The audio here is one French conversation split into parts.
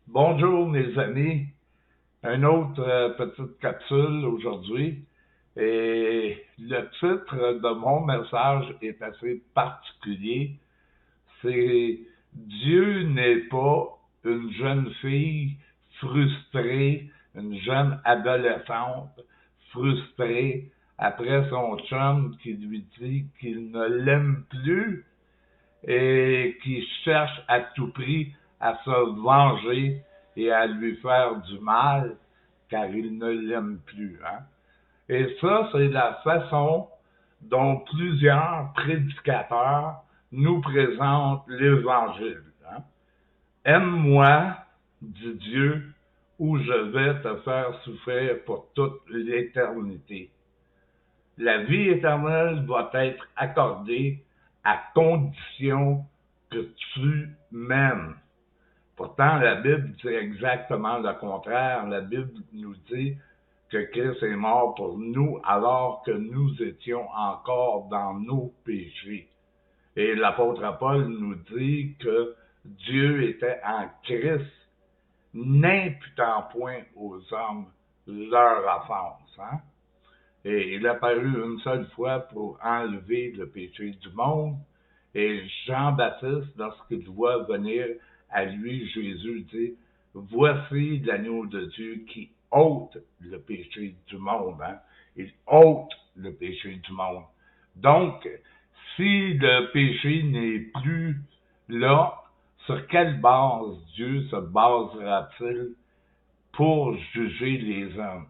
Bonjour mes amis, une autre petite capsule aujourd'hui et le titre de mon message est assez particulier. C'est Dieu n'est pas une jeune fille frustrée, une jeune adolescente frustrée après son chum qui lui dit qu'il ne l'aime plus et qui cherche à tout prix à se venger et à lui faire du mal car il ne l'aime plus. Hein? Et ça, c'est la façon dont plusieurs prédicateurs nous présentent l'Évangile. Hein? Aime-moi, dit Dieu, ou je vais te faire souffrir pour toute l'éternité. La vie éternelle doit être accordée à condition que tu m'aimes. Pourtant, la Bible dit exactement le contraire. La Bible nous dit que Christ est mort pour nous alors que nous étions encore dans nos péchés. Et l'apôtre Paul nous dit que Dieu était en Christ, n'imputant point aux hommes leur offense. Hein? Et il a paru une seule fois pour enlever le péché du monde. Et Jean-Baptiste, lorsqu'il voit venir à lui, Jésus dit, « Voici l'agneau de Dieu qui ôte le péché du monde. Hein? » Il ôte le péché du monde. Donc, si le péché n'est plus là, sur quelle base Dieu se basera-t-il pour juger les hommes?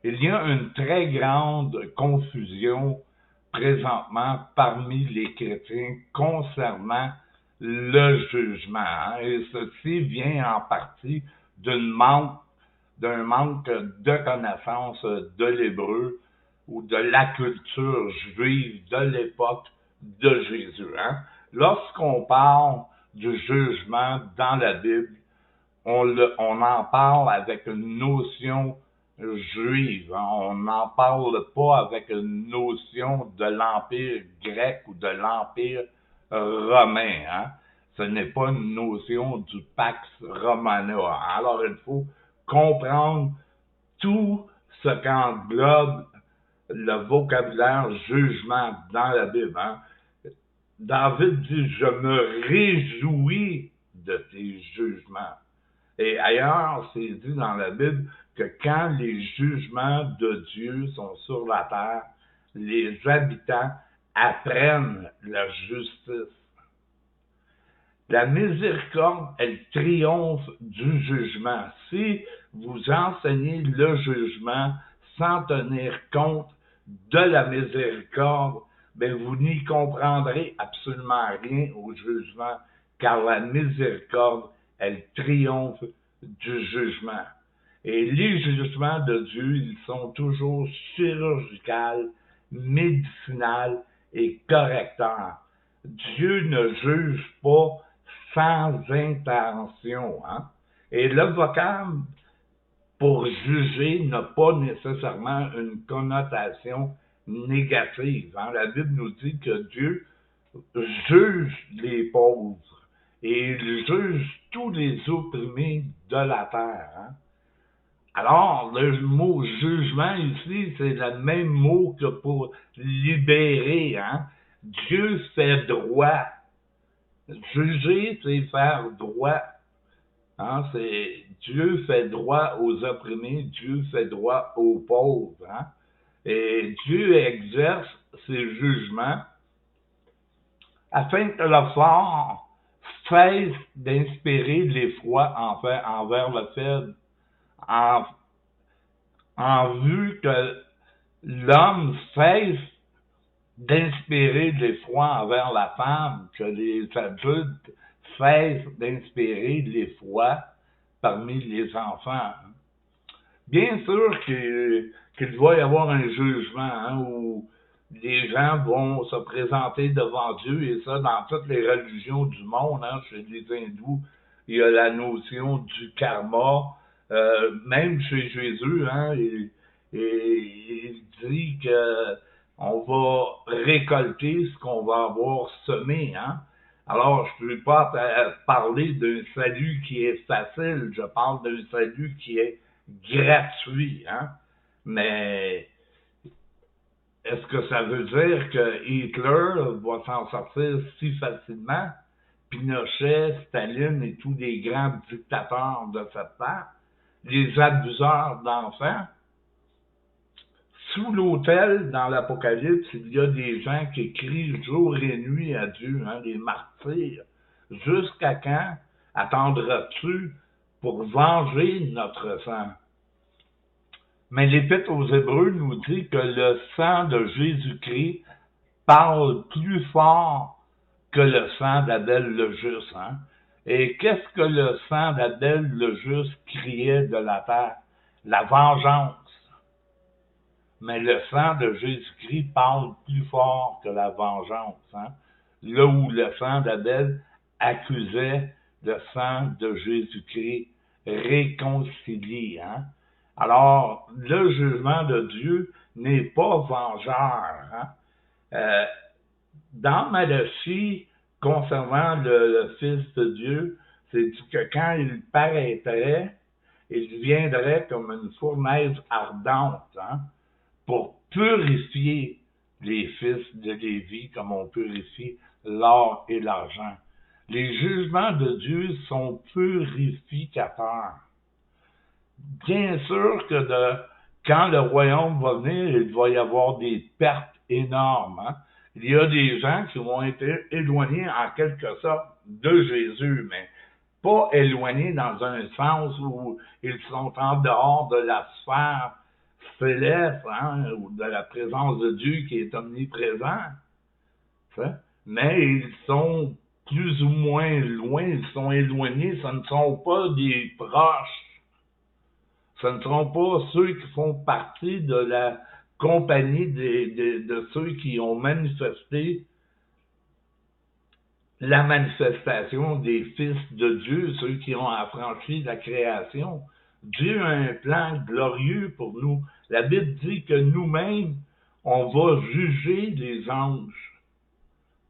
Il y a une très grande confusion présentement parmi les chrétiens concernant le jugement. Hein, et ceci vient en partie d'un manque de connaissance de l'hébreu ou de la culture juive de l'époque de Jésus. Hein. Lorsqu'on parle du jugement dans la Bible, on en parle avec une notion juive. Hein. On n'en parle pas avec une notion de l'Empire grec ou de l'Empire romain. Hein. Ce n'est pas une notion du Pax Romana. Hein. Alors, il faut comprendre tout ce qu'englobe le vocabulaire jugement dans la Bible. Hein. David dit, je me réjouis de tes jugements. Et ailleurs, c'est dit dans la Bible que quand les jugements de Dieu sont sur la terre, les habitants apprennent la justice. La miséricorde, elle triomphe du jugement. Si vous enseignez le jugement sans tenir compte de la miséricorde, ben vous n'y comprendrez absolument rien au jugement, car la miséricorde, elle triomphe du jugement. Et les jugements de Dieu, ils sont toujours chirurgicaux, médicinaux et correcteurs. Dieu ne juge pas sans intention. Hein? Et le vocable pour juger n'a pas nécessairement une connotation négative. Hein? La Bible nous dit que Dieu juge les pauvres et il juge tous les opprimés de la terre. Hein? Alors, le mot jugement ici, c'est le même mot que pour libérer. Hein? Dieu fait droit. Juger, c'est faire droit. Hein? C'est Dieu fait droit aux opprimés, Dieu fait droit aux pauvres. Hein? Et Dieu exerce ses jugements afin que le fort cesse d'inspirer l'effroi envers le faible, en vue que l'homme cesse d'inspirer l'effroi envers la femme, que les adultes cessent d'inspirer l'effroi parmi les enfants. Bien sûr qu'il va y avoir un jugement hein, où les gens vont se présenter devant Dieu, et ça dans toutes les religions du monde. Hein, chez les hindous, il y a la notion du karma. Même chez Jésus, hein, il dit que on va récolter ce qu'on va avoir semé, hein. Alors, je ne peux pas parler d'un salut qui est facile, je parle d'un salut qui est gratuit, hein. Mais est-ce que ça veut dire que Hitler va s'en sortir si facilement? Pinochet, Staline et tous les grands dictateurs de cette terre, les abuseurs d'enfants? Sous l'autel, dans l'Apocalypse, il y a des gens qui crient jour et nuit à Dieu, hein, des martyrs. Jusqu'à quand attendras-tu pour venger notre sang? Mais l'Épître aux Hébreux nous dit que le sang de Jésus-Christ parle plus fort que le sang d'Abel le juste. Hein? Et qu'est-ce que le sang d'Abel le juste criait de la terre? La vengeance. Mais le sang de Jésus-Christ parle plus fort que la vengeance. Hein? Là où le sang d'Abel accusait le sang de Jésus-Christ réconcilié. Hein? Alors, le jugement de Dieu n'est pas vengeur. Hein? Dans Malachie, concernant le Fils de Dieu, c'est dit que quand il paraîtrait, il viendrait comme une fournaise ardente, hein, pour purifier les fils de Lévi comme on purifie l'or et l'argent. Les jugements de Dieu sont purificateurs. Bien sûr que quand le royaume va venir, il va y avoir des pertes énormes. Hein? Il y a des gens qui vont être éloignés en quelque sorte de Jésus, mais pas éloignés dans un sens où ils sont en dehors de la sphère céleste, hein, ou de la présence de Dieu qui est omniprésent. Hein? Mais ils sont plus ou moins loin, ils sont éloignés, ce ne sont pas des proches. Ce ne sont pas ceux qui font partie de la compagnie de ceux qui ont manifesté la manifestation des fils de Dieu, ceux qui ont affranchi la création. Dieu a un plan glorieux pour nous. La Bible dit que nous-mêmes, on va juger les anges.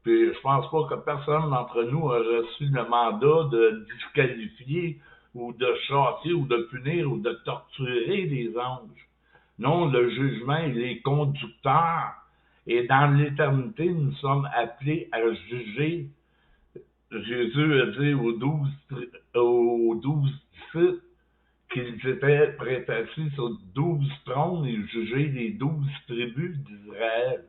Puis je pense pas que personne d'entre nous a reçu le mandat de disqualifier ou de chasser ou de punir ou de torturer les anges. Non, le jugement, il est conducteur. Et dans l'éternité, nous sommes appelés à juger. Jésus a dit aux 12 disciples qu'ils étaient prêts assis sur 12 trônes et juger les 12 tribus d'Israël.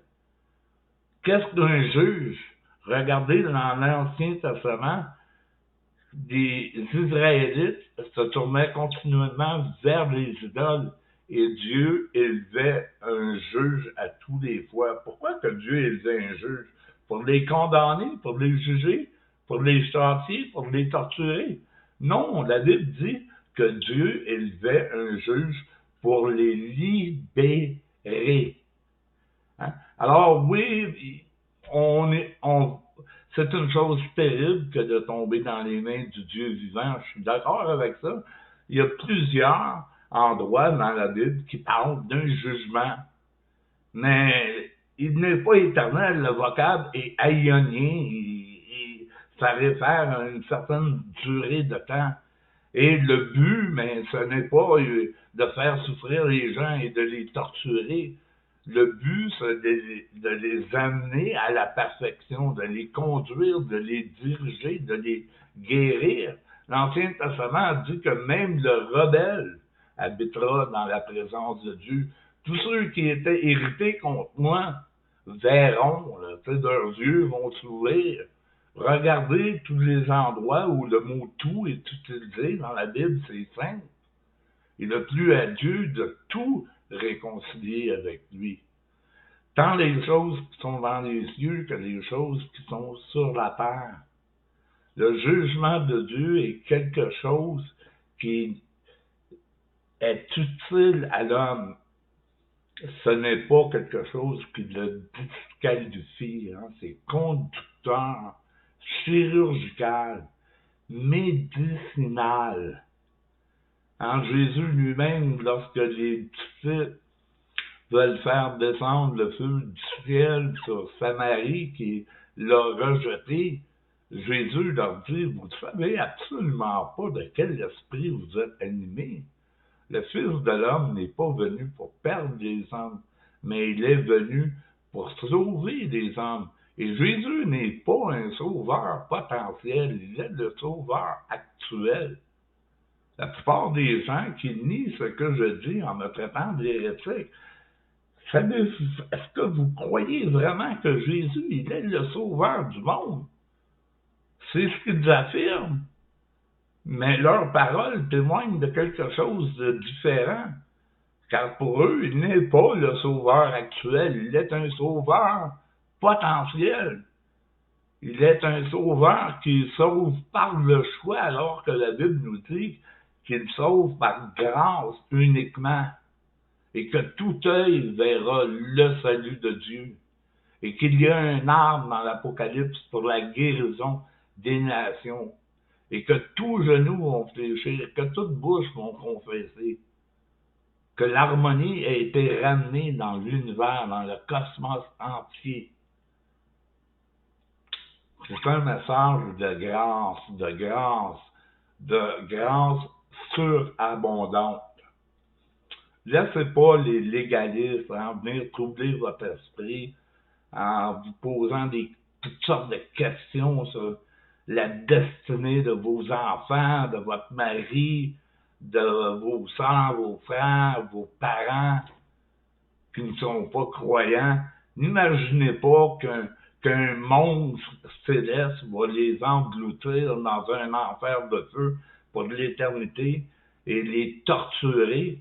Qu'est-ce qu'un juge? Regardez dans l'Ancien Testament, les Israélites se tournaient continuellement vers les idoles et Dieu élevait un juge à tous les fois. Pourquoi que Dieu élevait un juge? Pour les condamner, pour les juger, pour les châtier, pour les torturer? Non, la Bible dit que Dieu élevait un juge pour les libérer. Hein? Alors oui, c'est une chose terrible que de tomber dans les mains du Dieu vivant. Je suis d'accord avec ça. Il y a plusieurs endroits dans la Bible qui parlent d'un jugement. Mais il n'est pas éternel. Le vocable est aïonien. Ça réfère à une certaine durée de temps. Et le but, mais ce n'est pas de faire souffrir les gens et de les torturer. Le but, c'est de les amener à la perfection, de les conduire, de les diriger, de les guérir. L'Ancien Testament dit que même le rebelle habitera dans la présence de Dieu. Tous ceux qui étaient irrités contre moi verront, leurs yeux vont s'ouvrir. Regardez tous les endroits où le mot « tout » est utilisé dans la Bible, c'est simple. Il a plu à Dieu de tout réconcilier avec lui. Tant les choses qui sont dans les cieux que les choses qui sont sur la terre. Le jugement de Dieu est quelque chose qui est utile à l'homme. Ce n'est pas quelque chose qui le disqualifie. Hein? C'est conducteur, chirurgical, médicinal. En Jésus lui-même, lorsque les disciples veulent faire descendre le feu du ciel sur Samarie qui l'a rejeté, Jésus leur dit, vous ne savez absolument pas de quel esprit vous êtes animés. Le Fils de l'homme n'est pas venu pour perdre les hommes, mais il est venu pour sauver les hommes. Et Jésus n'est pas un sauveur potentiel, il est le sauveur actuel. La plupart des gens qui nient ce que je dis en me traitant d'hérétique, est-ce que vous croyez vraiment que Jésus, il est le sauveur du monde? C'est ce qu'ils affirment. Mais leurs paroles témoignent de quelque chose de différent. Car pour eux, il n'est pas le sauveur actuel, il est un sauveur potentiel. Il est un sauveur qui sauve par le choix, alors que la Bible nous dit qu'il sauve par grâce uniquement, et que tout œil verra le salut de Dieu, et qu'il y a un arbre dans l'Apocalypse pour la guérison des nations, et que tous genoux vont fléchir, que toutes bouches vont confesser, que l'harmonie a été ramenée dans l'univers, dans le cosmos entier. C'est un message de grâce, de grâce, de grâce surabondante. Laissez pas les légalistes venir troubler votre esprit en vous posant toutes sortes de questions sur la destinée de vos enfants, de votre mari, de vos sœurs, vos frères, vos parents qui ne sont pas croyants. N'imaginez pas qu'un monstre céleste va les engloutir dans un enfer de feu pour l'éternité et les torturer.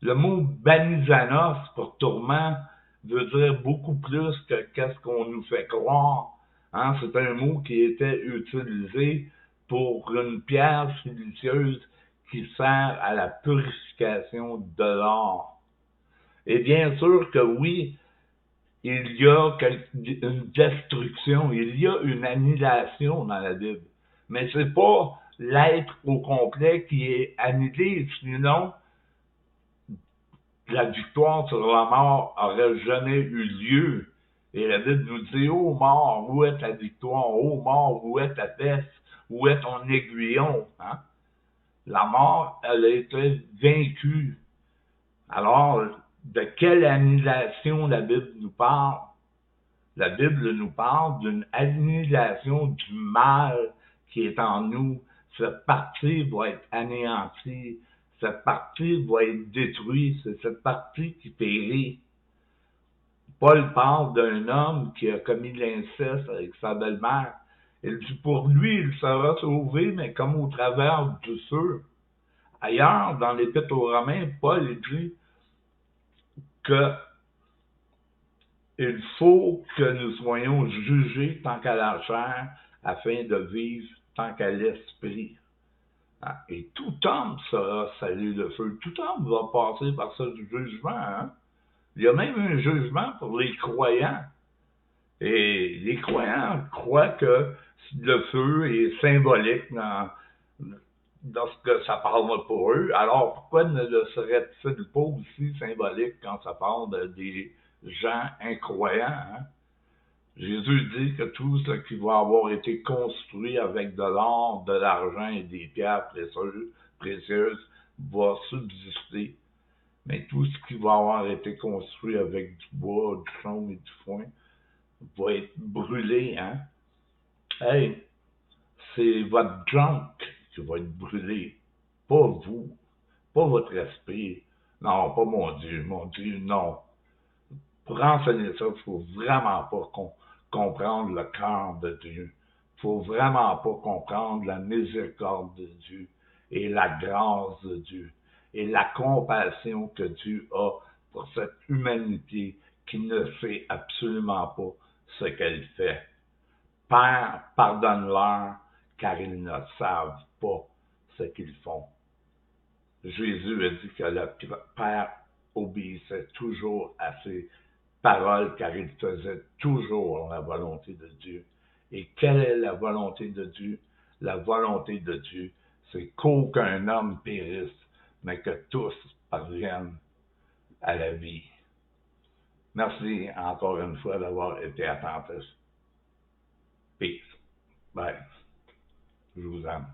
Le mot banizanos pour tourment veut dire beaucoup plus que qu'est-ce qu'on nous fait croire. Hein? C'est un mot qui était utilisé pour une pierre silicieuse qui sert à la purification de l'or. Et bien sûr que oui, il y a une destruction, il y a une annihilation dans la Bible. Mais c'est pas l'être au complet qui est annihilé, sinon la victoire sur la mort aurait jamais eu lieu. Et la Bible nous dit, ô mort, où est ta victoire? Ô mort, où est ta peste? Où est ton aiguillon? Hein? La mort, elle a été vaincue. Alors, de quelle annihilation la Bible nous parle? La Bible nous parle d'une annihilation du mal qui est en nous. Cette partie va être anéantie. Cette partie va être détruite. C'est cette partie qui périt. Paul parle d'un homme qui a commis l'inceste avec sa belle-mère. Il dit, pour lui, il sera sauvé, mais comme au travers du feu. Ailleurs, dans l'Épître aux Romains, Paul dit que il faut que nous soyons jugés tant qu'à la chair, afin de vivre tant qu'à l'esprit. Et tout homme sera salé de feu. Tout homme va passer par ce jugement. Hein? Il y a même un jugement pour les croyants. Et les croyants croient que le feu est symbolique dans ce que ça parle pour eux. Alors, pourquoi ne le serait-il pas aussi symbolique quand ça parle des gens incroyants? Hein? Jésus dit que tout ce qui va avoir été construit avec de l'or, de l'argent et des pierres précieuses va subsister. Mais tout ce qui va avoir été construit avec du bois, du chaume et du foin va être brûlé. Hein? Hey, c'est votre junk qui va être brûlé, pas vous, pas votre esprit. Non, pas mon Dieu, non. Pour enseigner ça, il ne faut vraiment pas comprendre le cœur de Dieu. Il ne faut vraiment pas comprendre la miséricorde de Dieu et la grâce de Dieu et la compassion que Dieu a pour cette humanité qui ne sait absolument pas ce qu'elle fait. Père, pardonne-leur, car ils ne savent pas ce qu'ils font. Jésus a dit que le Père obéissait toujours à ses paroles, car il faisait toujours la volonté de Dieu. Et quelle est la volonté de Dieu? La volonté de Dieu, c'est qu'aucun homme périsse, mais que tous parviennent à la vie. Merci encore une fois d'avoir été attentif. Peace. Bye. Je vous aime.